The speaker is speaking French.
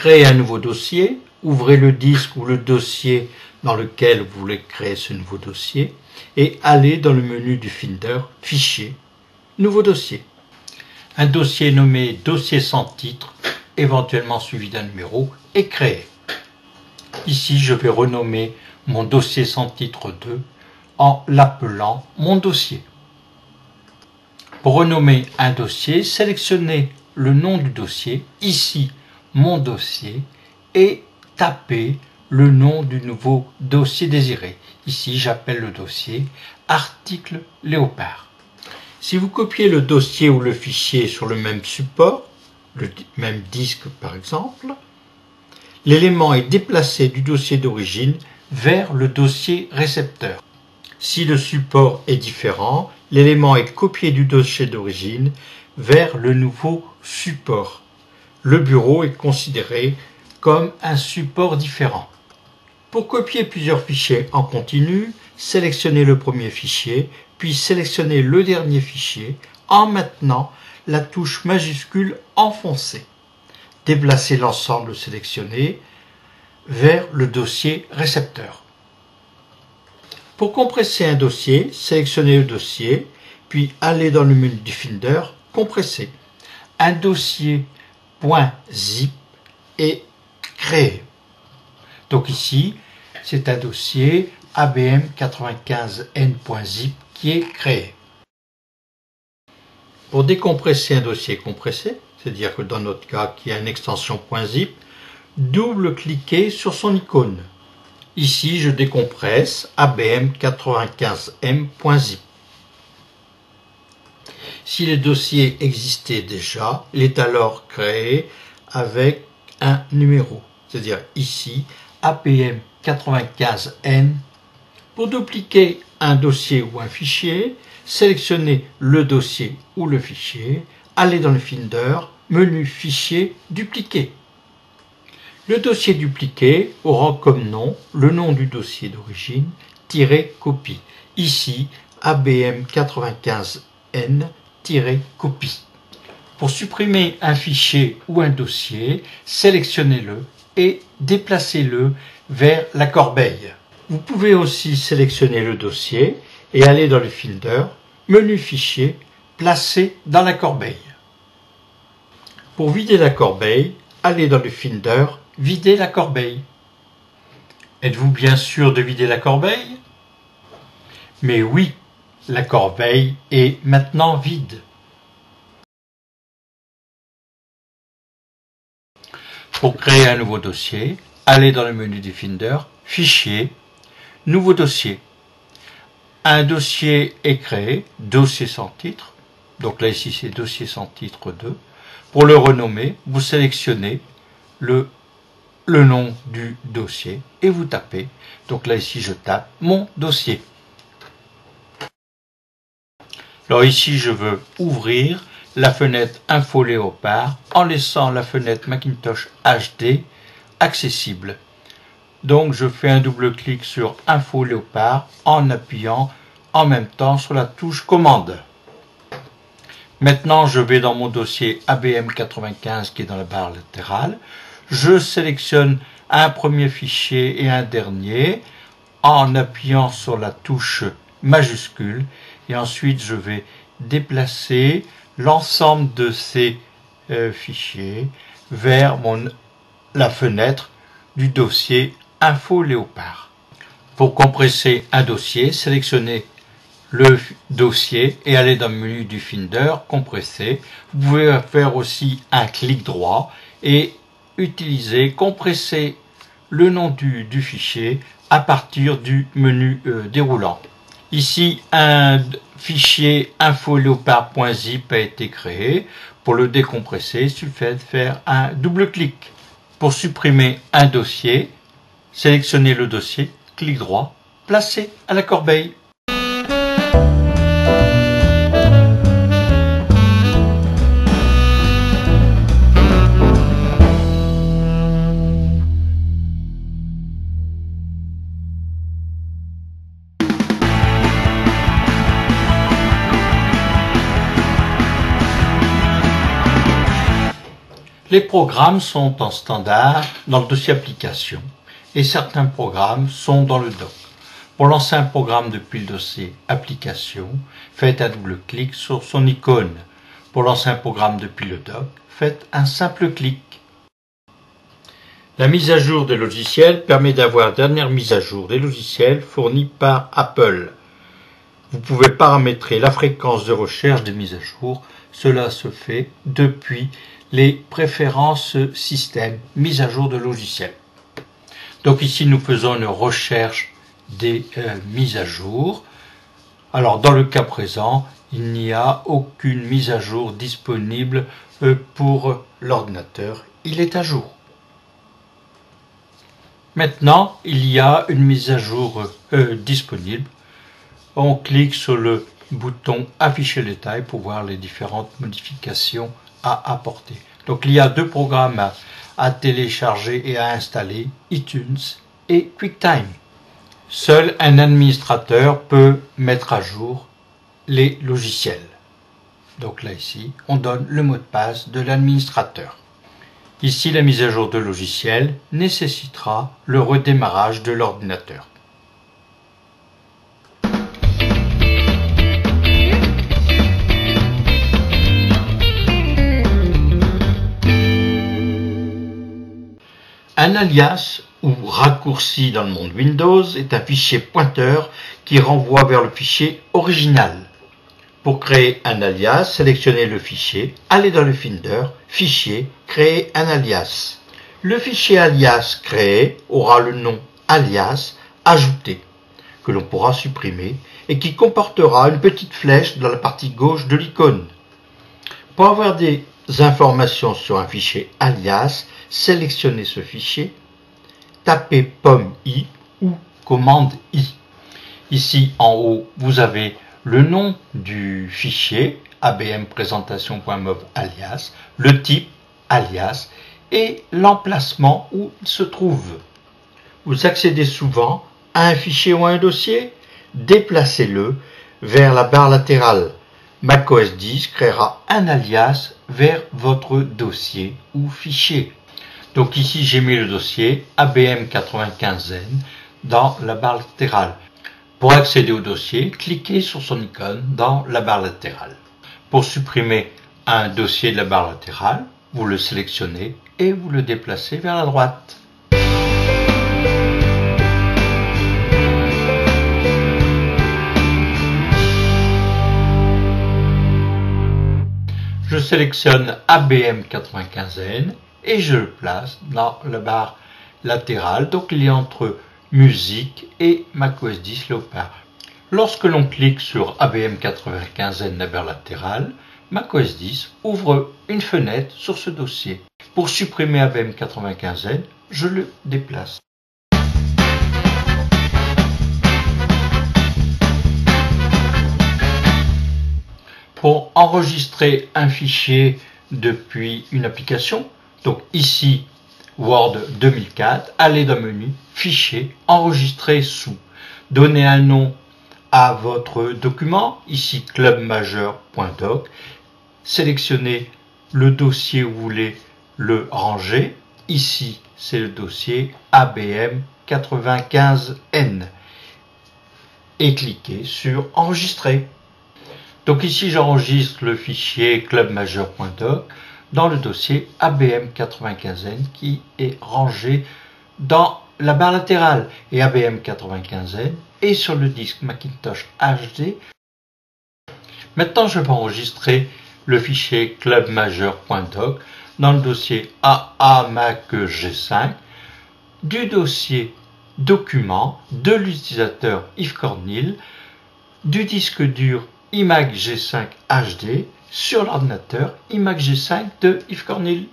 créer un nouveau dossier, ouvrez le disque ou le dossier dans lequel vous voulez créer ce nouveau dossier et allez dans le menu du Finder, Fichier, Nouveau dossier. Un dossier nommé Dossier sans titre, éventuellement suivi d'un numéro, est créé. Ici, je vais renommer mon dossier sans titre 2 en l'appelant mon dossier. Pour renommer un dossier, sélectionnez le nom du dossier, ici mon dossier, et tapez le nom du nouveau dossier désiré. Ici, j'appelle le dossier article léopard. Si vous copiez le dossier ou le fichier sur le même support, le même disque par exemple, l'élément est déplacé du dossier d'origine vers le dossier récepteur. Si le support est différent, l'élément est copié du dossier d'origine vers le nouveau support. Le bureau est considéré comme un support différent. Pour copier plusieurs fichiers en continu, sélectionnez le premier fichier, puis sélectionnez le dernier fichier en maintenant la touche majuscule enfoncée. Déplacez l'ensemble sélectionné vers le dossier récepteur. Pour compresser un dossier, sélectionnez le dossier, puis allez dans le menu du Finder, compresser. Un dossier .zip est créé. Donc ici, c'est un dossier abm95n.zip qui est créé. Pour décompresser un dossier compressé, c'est-à-dire que dans notre cas qui a une extension .zip, double-cliquez sur son icône. Ici, je décompresse abm95m.zip. Si le dossier existait déjà, il est alors créé avec un numéro, c'est-à-dire ici abm95n. Pour dupliquer un dossier ou un fichier, sélectionnez le dossier ou le fichier, allez dans le Finder, menu Fichier, Dupliquer. Le dossier dupliqué aura comme nom le nom du dossier d'origine, -copie. Ici, abm95n-copie. Pour supprimer un fichier ou un dossier, sélectionnez-le et déplacez-le vers la corbeille. Vous pouvez aussi sélectionner le dossier et aller dans le Finder, menu Fichier, Placer dans la corbeille. Pour vider la corbeille, allez dans le Finder, Vider la corbeille. Êtes-vous bien sûr de vider la corbeille? Mais oui, la corbeille est maintenant vide. Pour créer un nouveau dossier, allez dans le menu du Finder, Fichier, Nouveau dossier. Un dossier est créé, dossier sans titre. Donc là ici c'est dossier sans titre 2. Pour le renommer, vous sélectionnez le nom du dossier et vous tapez. Donc là ici je tape mon dossier. Alors ici je veux ouvrir la fenêtre Info Léopard en laissant la fenêtre Macintosh HD accessible. Donc je fais un double clic sur Info Léopard en appuyant en même temps sur la touche commande. Maintenant je vais dans mon dossier ABM95 qui est dans la barre latérale. Je sélectionne un premier fichier et un dernier en appuyant sur la touche majuscule et ensuite je vais déplacer l'ensemble de ces fichiers vers la fenêtre du dossier Info Léopard. Pour compresser un dossier, sélectionnez le dossier et allez dans le menu du Finder, compresser. Vous pouvez faire aussi un clic droit et utiliser, compresser le nom du fichier à partir du menu déroulant. Ici, un fichier infoléopard.zip a été créé. Pour le décompresser, il suffit de faire un double clic. Pour supprimer un dossier, sélectionnez le dossier, clic droit, placez à la corbeille. Les programmes sont en standard dans le dossier application et certains programmes sont dans le doc. Pour lancer un programme depuis le dossier application, faites un double clic sur son icône. Pour lancer un programme depuis le doc, faites un simple clic. La mise à jour des logiciels permet d'avoir la dernière mise à jour des logiciels fournis par Apple. Vous pouvez paramétrer la fréquence de recherche des mises à jour. Cela se fait depuis les préférences système mise à jour de logiciels. Donc ici nous faisons une recherche des mises à jour. Alors dans le cas présent, il n'y a aucune mise à jour disponible pour l'ordinateur. Il est à jour. Maintenant, il y a une mise à jour disponible. On clique sur le bouton Afficher les détails pour voir les différentes modifications à apporter. Donc il y a deux programmes à télécharger et à installer, iTunes et QuickTime. Seul un administrateur peut mettre à jour les logiciels. Donc là ici, on donne le mot de passe de l'administrateur. Ici, la mise à jour de logiciel nécessitera le redémarrage de l'ordinateur. Un alias ou raccourci dans le monde Windows est un fichier pointeur qui renvoie vers le fichier original. Pour créer un alias, sélectionnez le fichier, allez dans le Finder, Fichier, créer un alias. Le fichier alias créé aura le nom alias ajouté, que l'on pourra supprimer et qui comportera une petite flèche dans la partie gauche de l'icône. Pour avoir des informations sur un fichier alias, sélectionnez ce fichier, tapez POM-I ou commande I. Ici en haut, vous avez le nom du fichier abmpresentation.mov alias, le type alias et l'emplacement où il se trouve. Vous accédez souvent à un fichier ou à un dossier, déplacez-le vers la barre latérale. macOS 10 créera un alias vers votre dossier ou fichier. Donc ici j'ai mis le dossier ABM95N dans la barre latérale. Pour accéder au dossier, cliquez sur son icône dans la barre latérale. Pour supprimer un dossier de la barre latérale, vous le sélectionnez et vous le déplacez vers la droite. Je sélectionne ABM95N et je le place dans la barre latérale. Donc il est entre Musique et macOS 10 Leopard. Lorsque l'on clique sur ABM95N, la barre latérale, macOS 10 ouvre une fenêtre sur ce dossier. Pour supprimer ABM95N, je le déplace. Pour enregistrer un fichier depuis une application, donc ici Word 2004, allez dans le menu Fichier, enregistrer sous. Donnez un nom à votre document, ici clubmajeur.doc. Sélectionnez le dossier où vous voulez le ranger. Ici, c'est le dossier ABM95N. Et cliquez sur Enregistrer. Donc ici, j'enregistre le fichier clubmajeur.doc dans le dossier ABM95N qui est rangé dans la barre latérale. Et ABM95N est sur le disque Macintosh HD. Maintenant, je vais enregistrer le fichier clubmajeur.doc dans le dossier AAMacG5 du dossier document de l'utilisateur Yves Cornil du disque dur iMac G5 HD sur l'ordinateur iMac G5 de Yves Cornil.